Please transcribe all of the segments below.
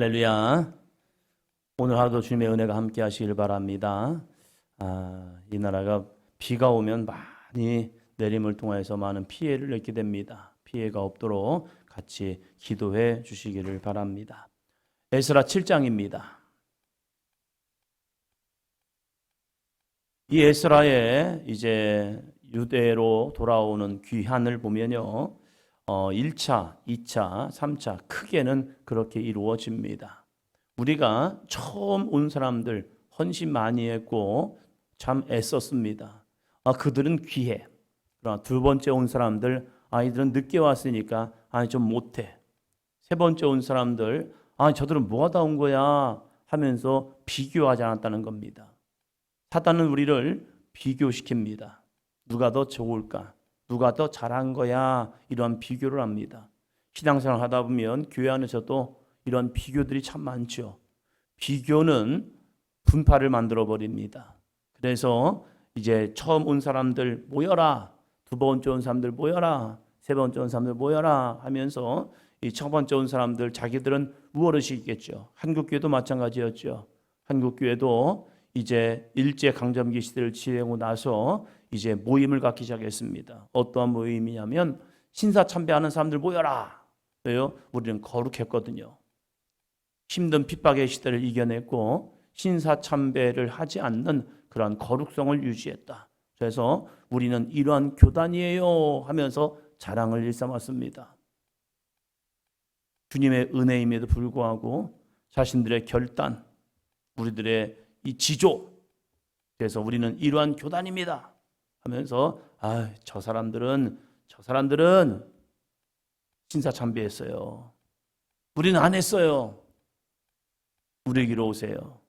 할렐루야. 오늘 하루도 주님의 은혜가 함께 하시길 바랍니다. 이 나라가 비가 오면 많이 내림을 통해서 많은 피해를 입게 됩니다. 피해가 없도록 같이 기도해 주시기를 바랍니다. 에스라 7장입니다. 이 에스라의 이제 유대로 돌아오는 귀환을 보면요. 1차, 2차, 3차 크게는 그렇게 이루어집니다. 우리가 처음 온 사람들 헌신 많이 했고 참 애썼습니다. 그들은 귀해. 그러나 두 번째 온 사람들 아이들은 늦게 왔으니까 좀 못해. 세 번째 온 사람들 저들은 뭐하다 온 거야 하면서 비교하지 않았다는 겁니다. 사단은 우리를 비교시킵니다. 누가 더 좋을까? 누가 더 잘한 거야? 이런 비교를 합니다. 신앙생활 하다 보면 교회 안에서도 이런 비교들이 참 많죠. 비교는 분파를 만들어 버립니다. 그래서 이제 처음 온 사람들 모여라, 두 번째 온 사람들 모여라, 세 번째 온 사람들 모여라 하면서 이 첫 번째 온 사람들 자기들은 우월의식이겠죠. 한국교회도 마찬가지였죠. 한국교회도 이제 일제강점기 시대를 지내고 나서 이제 모임을 갖기 시작했습니다. 어떠한 모임이냐면 신사참배하는 사람들 모여라. 왜요? 우리는 거룩했거든요. 힘든 핍박의 시대를 이겨냈고 신사참배를 하지 않는 그러한 거룩성을 유지했다. 그래서 우리는 이러한 교단이에요 하면서 자랑을 일삼았습니다. 주님의 은혜임에도 불구하고 자신들의 결단, 우리들의 이 지조, 그래서 우리는 이러한 교단입니다 하면서 저 사람들은 신사참배했어요. 우리는 안 했어요. 우리에게로 오세요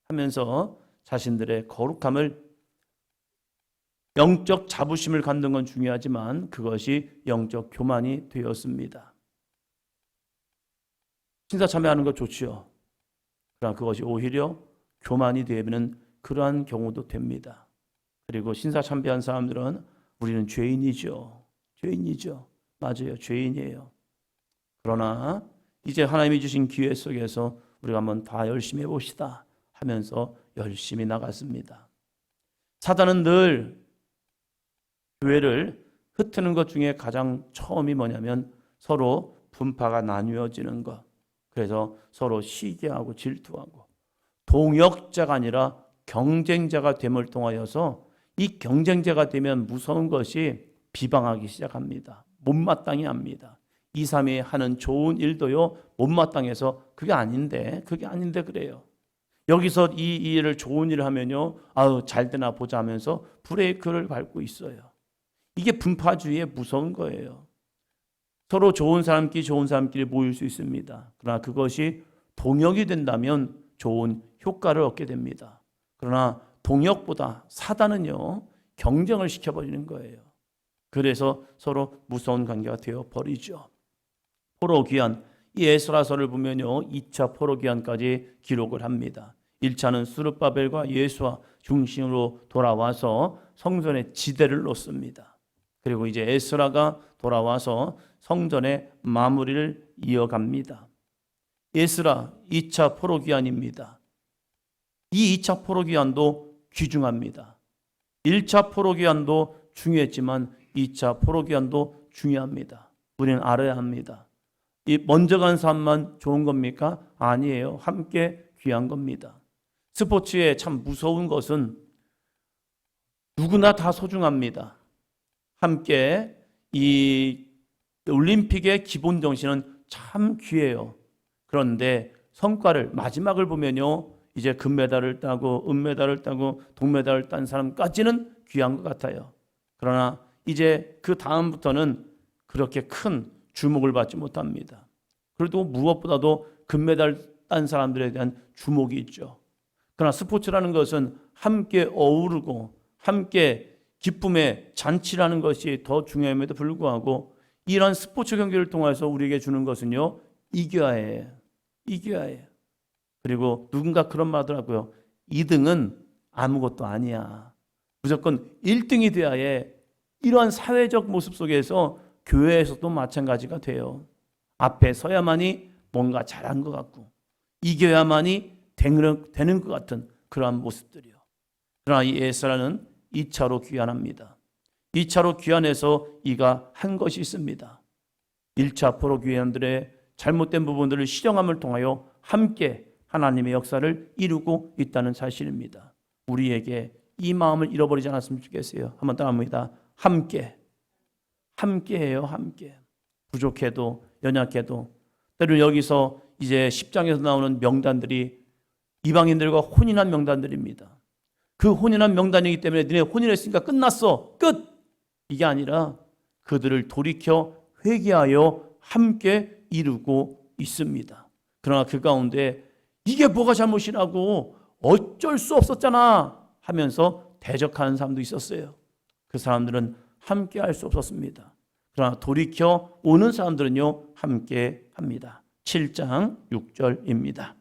하면서 자신들의 거룩함을, 영적 자부심을 갖는 건 중요하지만 그것이 영적 교만이 되었습니다. 신사참배하는 거 좋지요. 그러나 그것이 오히려 교만이 되면 그러한 경우도 됩니다. 그리고 신사참배한 사람들은 우리는 죄인이죠. 맞아요. 죄인이에요. 그러나 이제 하나님이 주신 기회 속에서 우리가 한번 다 열심히 해봅시다 하면서 열심히 나갔습니다. 사단은 늘 교회를 흩트는 것 중에 가장 처음이 뭐냐면 서로 분파가 나뉘어지는 것. 그래서 서로 시기하고 질투하고 동역자가 아니라 경쟁자가 됨을 통하여서 이 경쟁자가 되면 무서운 것이 비방하기 시작합니다. 못마땅해 합니다. 2, 3위 하는 좋은 일도요 못마땅해서 그게 아닌데 그래요. 여기서 이 일을 좋은 일을 하면요 잘 되나 보자 하면서 브레이크를 밟고 있어요. 이게 분파주의의 무서운 거예요. 서로 좋은 사람끼리 모일 수 있습니다. 그러나 그것이 동역이 된다면 좋은 효과를 얻게 됩니다. 그러나 동역보다 사단은요 경쟁을 시켜버리는 거예요. 그래서 서로 무서운 관계가 되어버리죠. 포로귀환, 이 에스라서를 보면요 2차 포로귀환까지 기록을 합니다. 1차는 스룹바벨과 예수와 중심으로 돌아와서 성전에 지대를 놓습니다. 그리고 이제 에스라가 돌아와서 성전의 마무리를 이어갑니다. 에스라 2차 포로귀환입니다. 이 2차 포로귀환도 귀중합니다. 1차 포로귀환도 중요했지만 2차 포로귀환도 중요합니다. 우리는 알아야 합니다. 이 먼저 간 사람만 좋은 겁니까? 아니에요. 함께 귀한 겁니다. 스포츠에 참 무서운 것은 누구나 다 소중합니다. 함께 이 올림픽의 기본 정신은 참 귀해요. 그런데 성과를 마지막을 보면요 이제 금메달을 따고 은메달을 따고 동메달을 딴 사람까지는 귀한 것 같아요. 그러나 이제 그 다음부터는 그렇게 큰 주목을 받지 못합니다. 그래도 무엇보다도 금메달 딴 사람들에 대한 주목이 있죠. 그러나 스포츠라는 것은 함께 어우르고 함께 기쁨의 잔치라는 것이 더 중요함에도 불구하고 이런 스포츠 경기를 통해서 우리에게 주는 것은요 이겨야 해요. 그리고 누군가 그런 말 하더라고요. 2등은 아무것도 아니야. 무조건 1등이 돼야 해. 이러한 사회적 모습 속에서 교회에서도 마찬가지가 돼요. 앞에 서야만이 뭔가 잘한 것 같고 이겨야만이 되는 것 같은 그러한 모습들이요. 그러나 이 에스라는 2차로 귀환합니다. 2차로 귀환해서 이가 한 것이 있습니다. 1차 포로 귀환들의 잘못된 부분들을 시정함을 통하여 함께 하나님의 역사를 이루고 있다는 사실입니다. 우리에게 이 마음을 잃어버리지 않았으면 좋겠어요. 한번 따라합니다. 함께 해요. 함께. 부족해도 연약해도. 때로는 여기서 이제 10장에서 나오는 명단들이 이방인들과 혼인한 명단들입니다. 그 혼인한 명단이기 때문에 너네 혼인했으니까 끝났어. 끝! 이게 아니라 그들을 돌이켜 회개하여 함께 이루고 있습니다. 그러나 그 가운데 이게 뭐가 잘못이라고 어쩔 수 없었잖아 하면서 대적하는 사람도 있었어요. 그 사람들은 함께 할 수 없었습니다. 그러나 돌이켜 오는 사람들은요 함께 합니다. 7장 6절입니다.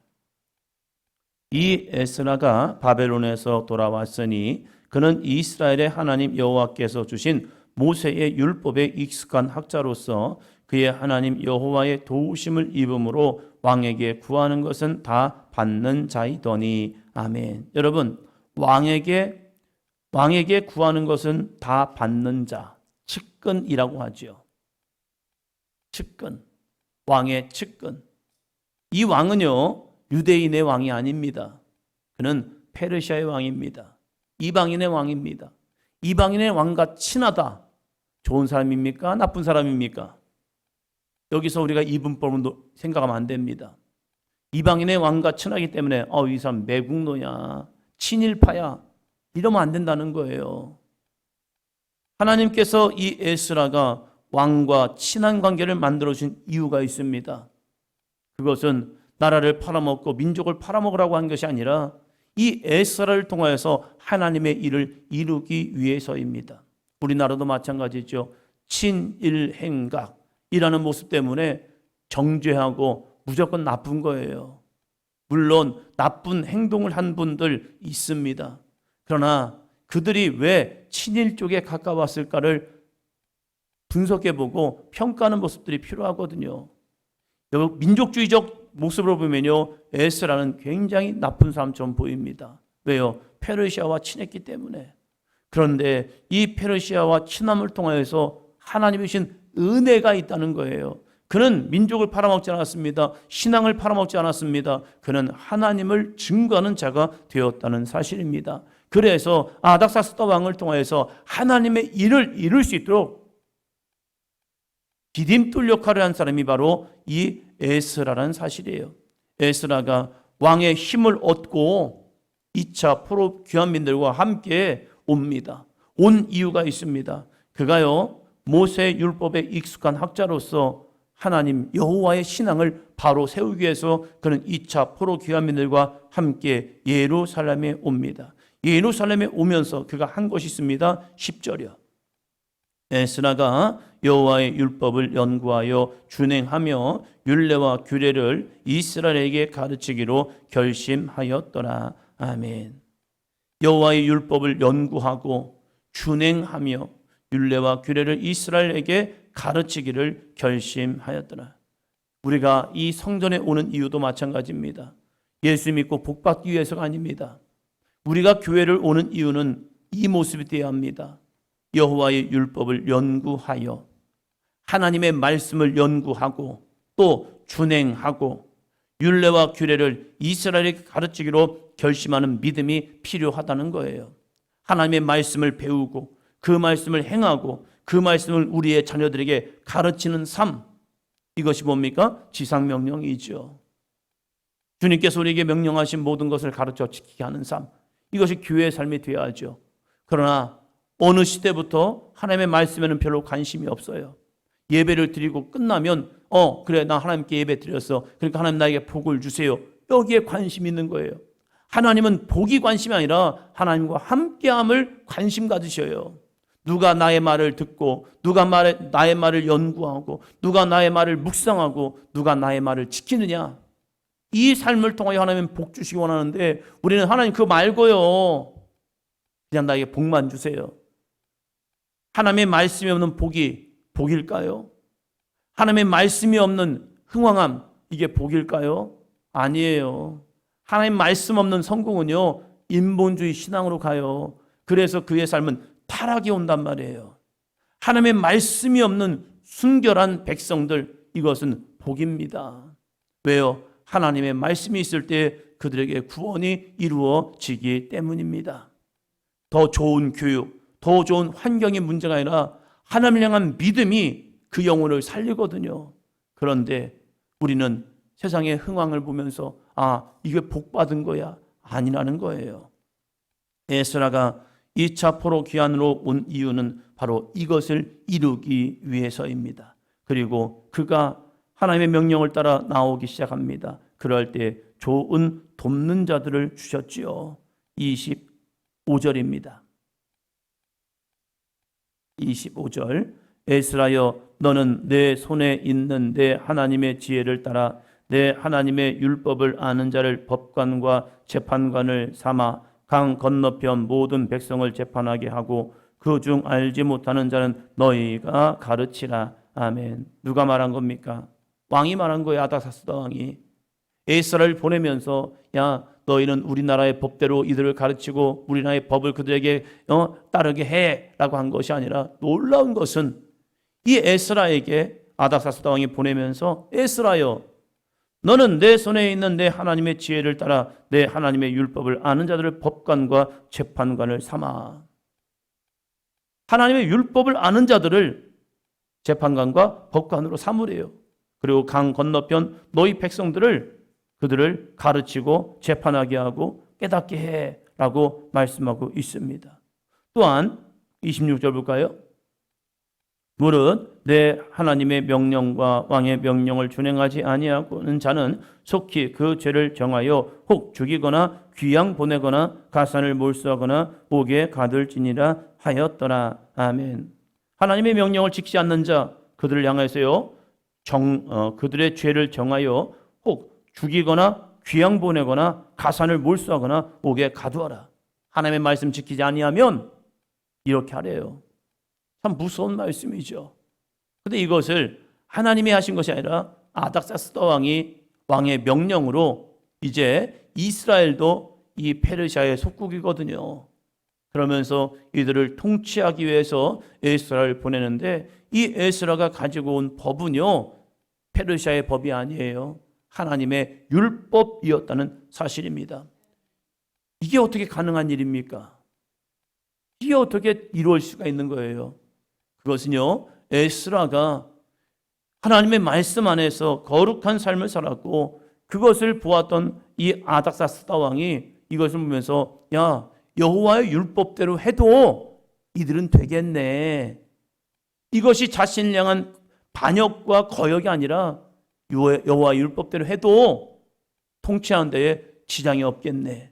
이 에스라가 바벨론에서 돌아왔으니 그는 이스라엘의 하나님 여호와께서 주신 모세의 율법에 익숙한 학자로서 그의 하나님 여호와의 도우심을 입음으로 왕에게 구하는 것은 다 받는 자이더니. 아멘. 여러분, 왕에게 구하는 것은 다 받는 자, 측근이라고 하죠. 측근, 왕의 측근. 이 왕은요 유대인의 왕이 아닙니다. 그는 페르시아의 왕입니다. 이방인의 왕입니다. 이방인의 왕과 친하다. 좋은 사람입니까? 나쁜 사람입니까? 여기서 우리가 이분법은 생각하면 안 됩니다. 이방인의 왕과 친하기 때문에 이 사람 매국노야, 친일파야, 이러면 안 된다는 거예요. 하나님께서 이 에스라가 왕과 친한 관계를 만들어준 이유가 있습니다. 그것은 나라를 팔아먹고 민족을 팔아먹으라고 한 것이 아니라 이 에스라를 통하여서 하나님의 일을 이루기 위해서입니다. 우리나라도 마찬가지죠. 친일행각이라는 모습 때문에 정죄하고 무조건 나쁜 거예요. 물론 나쁜 행동을 한 분들 있습니다. 그러나 그들이 왜 친일 쪽에 가까웠을까를 분석해보고 평가하는 모습들이 필요하거든요. 민족주의적 모습으로 보면요, 에스라는 굉장히 나쁜 사람처럼 보입니다. 왜요? 페르시아와 친했기 때문에. 그런데 이 페르시아와 친함을 통해서 하나님이 주신 은혜가 있다는 거예요. 그는 민족을 팔아먹지 않았습니다. 신앙을 팔아먹지 않았습니다. 그는 하나님을 증거하는 자가 되었다는 사실입니다. 그래서 아닥사스다 왕을 통해서 하나님의 일을 이룰 수 있도록 디딤돌 역할을 한 사람이 바로 이 에스라라는 사실이에요. 에스라가 왕의 힘을 얻고 2차 포로 귀환민들과 함께 옵니다. 온 이유가 있습니다. 그가요 모세 율법에 익숙한 학자로서 하나님 여호와의 신앙을 바로 세우기 위해서 그는 2차 포로 귀환민들과 함께 예루살렘에 옵니다. 예루살렘에 오면서 그가 한 것이 있습니다. 10절이요. 에스라가 여호와의 율법을 연구하여 준행하며 율례와 규례를 이스라엘에게 가르치기로 결심하였더라. 아멘. 여호와의 율법을 연구하고 준행하며 율례와 규례를 이스라엘에게 가르치기를 결심하였더라. 우리가 이 성전에 오는 이유도 마찬가지입니다. 예수 믿고 복받기 위해서가 아닙니다. 우리가 교회를 오는 이유는 이 모습이 되어야 합니다. 여호와의 율법을 연구하여 하나님의 말씀을 연구하고 또 준행하고 율례와 규례를 이스라엘에게 가르치기로 결심하는 믿음이 필요하다는 거예요. 하나님의 말씀을 배우고 그 말씀을 행하고 그 말씀을 우리의 자녀들에게 가르치는 삶, 이것이 뭡니까? 지상명령이죠. 주님께서 우리에게 명령하신 모든 것을 가르쳐 지키게 하는 삶, 이것이 교회의 삶이 되어야죠. 그러나 어느 시대부터 하나님의 말씀에는 별로 관심이 없어요. 예배를 드리고 끝나면 그래 나 하나님께 예배 드렸어. 그러니까 하나님 나에게 복을 주세요. 여기에 관심이 있는 거예요. 하나님은 복이 관심이 아니라 하나님과 함께함을 관심 가지셔요. 누가 나의 말을 듣고 누가 나의 말을 연구하고 누가 나의 말을 묵상하고 누가 나의 말을 지키느냐, 이 삶을 통하여 하나님은 복 주시기 원하는데 우리는 하나님 그거 말고요 그냥 나에게 복만 주세요. 하나님의 말씀이 없는 복이 복일까요? 하나님의 말씀이 없는 흥왕함, 이게 복일까요? 아니에요. 하나님 말씀 없는 성공은요, 인본주의 신앙으로 가요. 그래서 그의 삶은 타락이 온단 말이에요. 하나님의 말씀이 없는 순결한 백성들, 이것은 복입니다. 왜요? 하나님의 말씀이 있을 때 그들에게 구원이 이루어지기 때문입니다. 더 좋은 교육, 더 좋은 환경이 문제가 아니라 하나님을 향한 믿음이 그 영혼을 살리거든요. 그런데 우리는 세상의 흥황을 보면서 이게 복받은 거야. 아니라는 거예요. 에스라가 2차 포로 귀환으로 온 이유는 바로 이것을 이루기 위해서입니다. 그리고 그가 하나님의 명령을 따라 나오기 시작합니다. 그럴 때 좋은 돕는 자들을 주셨지요. 25절입니다. 25절 에스라여 너는 내 손에 있는 내 하나님의 지혜를 따라 내 하나님의 율법을 아는 자를 법관과 재판관을 삼아 강 건너편 모든 백성을 재판하게 하고 그 중 알지 못하는 자는 너희가 가르치라. 아멘. 누가 말한 겁니까? 왕이 말한 거예요. 아닥사스다 왕이. 에스라를 보내면서 야 너희는 우리나라의 법대로 이들을 가르치고 우리나라의 법을 그들에게 따르게 해라고 한 것이 아니라 놀라운 것은 이 에스라에게 아닥사스다 왕이 보내면서 에스라여 너는 내 손에 있는 내 하나님의 지혜를 따라 내 하나님의 율법을 아는 자들을 법관과 재판관을 삼아. 하나님의 율법을 아는 자들을 재판관과 법관으로 삼으래요. 그리고 강 건너편 너희 백성들을 그들을 가르치고 재판하게 하고 깨닫게 해라고 말씀하고 있습니다. 또한 26절 볼까요? 무릇 내 하나님의 명령과 왕의 명령을 준행하지 아니하고는 자는 속히 그 죄를 정하여 혹 죽이거나 귀양 보내거나 가산을 몰수하거나 옥에 가둘지니라 하였더라. 아멘. 하나님의 명령을 지키지 않는 자 그들을 향해서요 그들의 죄를 정하여 혹 죽이거나 귀양 보내거나 가산을 몰수하거나 옥에 가두어라. 하나님의 말씀 지키지 아니하면 이렇게 하래요. 참 무서운 말씀이죠. 그런데 이것을 하나님이 하신 것이 아니라 아닥사스다 왕의 명령으로 이제 이스라엘도 이 페르시아의 속국이거든요. 그러면서 이들을 통치하기 위해서 에스라를 보내는데 이 에스라가 가지고 온 법은요 페르시아의 법이 아니에요. 하나님의 율법이었다는 사실입니다. 이게 어떻게 가능한 일입니까? 이게 어떻게 이루어질 수가 있는 거예요? 그것은요 에스라가 하나님의 말씀 안에서 거룩한 삶을 살았고 그것을 보았던 이 아닥사스다 왕이 이것을 보면서 야 여호와의 율법대로 해도 이들은 되겠네. 이것이 자신을 향한 반역과 거역이 아니라 여호와의 율법대로 해도 통치하는 데에 지장이 없겠네.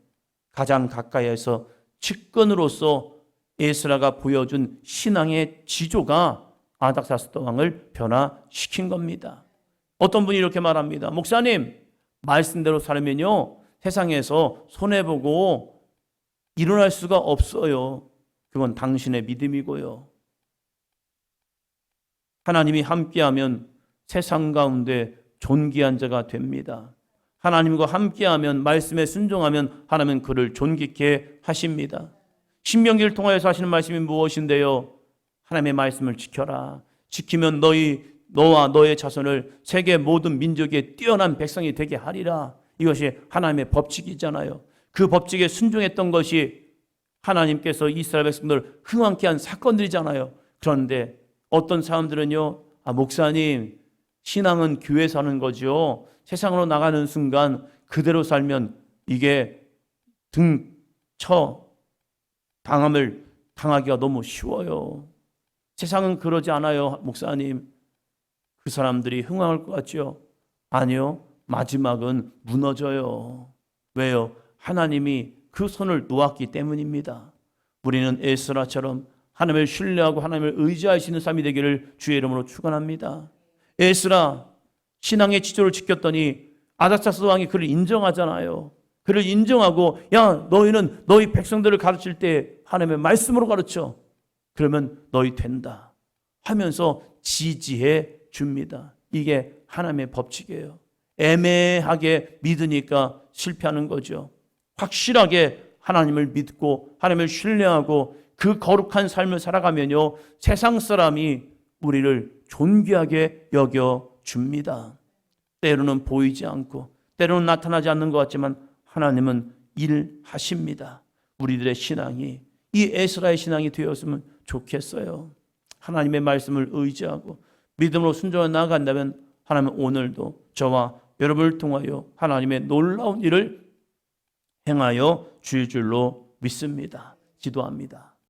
가장 가까이에서 측근으로서 에스라가 보여준 신앙의 지조가 아닥사스다 왕을 변화시킨 겁니다. 어떤 분이 이렇게 말합니다. 목사님, 말씀대로 살면요 세상에서 손해보고 일어날 수가 없어요. 그건 당신의 믿음이고요. 하나님이 함께하면 세상 가운데 존귀한 자가 됩니다. 하나님과 함께하면 말씀에 순종하면 하나님은 그를 존귀케 하십니다. 신명기를 통하여서 하시는 말씀이 무엇인데요? 하나님의 말씀을 지켜라. 지키면 너와 너의 자손을 세계 모든 민족의 뛰어난 백성이 되게 하리라. 이것이 하나님의 법칙이잖아요. 그 법칙에 순종했던 것이 하나님께서 이스라엘 백성들을 흥왕케 한 사건들이잖아요. 그런데 어떤 사람들은요, 목사님, 신앙은 교회에서 하는 거죠. 세상으로 나가는 순간 그대로 살면 이게 당함을 당하기가 너무 쉬워요. 세상은 그러지 않아요, 목사님. 그 사람들이 흥황할 것 같죠? 아니요, 마지막은 무너져요. 왜요? 하나님이 그 손을 놓았기 때문입니다. 우리는 에스라처럼 하나님을 신뢰하고 하나님을 의지할 수 있는 삶이 되기를 주의 이름으로 축원합니다. 에스라 신앙의 지조를 지켰더니 아닥사스 왕이 그를 인정하잖아요. 그를 인정하고 야 너희는 너희 백성들을 가르칠 때 하나님의 말씀으로 가르쳐. 그러면 너희 된다 하면서 지지해 줍니다. 이게 하나님의 법칙이에요. 애매하게 믿으니까 실패하는 거죠. 확실하게 하나님을 믿고 하나님을 신뢰하고 그 거룩한 삶을 살아가면요, 세상 사람이 우리를 존귀하게 여겨줍니다. 때로는 보이지 않고 때로는 나타나지 않는 것 같지만 하나님은 일하십니다. 우리들의 신앙이 이 에스라의 신앙이 되었으면 좋겠어요. 하나님의 말씀을 의지하고 믿음으로 순종해 나아간다면 하나님은 오늘도 저와 여러분을 통하여 하나님의 놀라운 일을 행하여 주실 줄로 믿습니다. 기도합니다.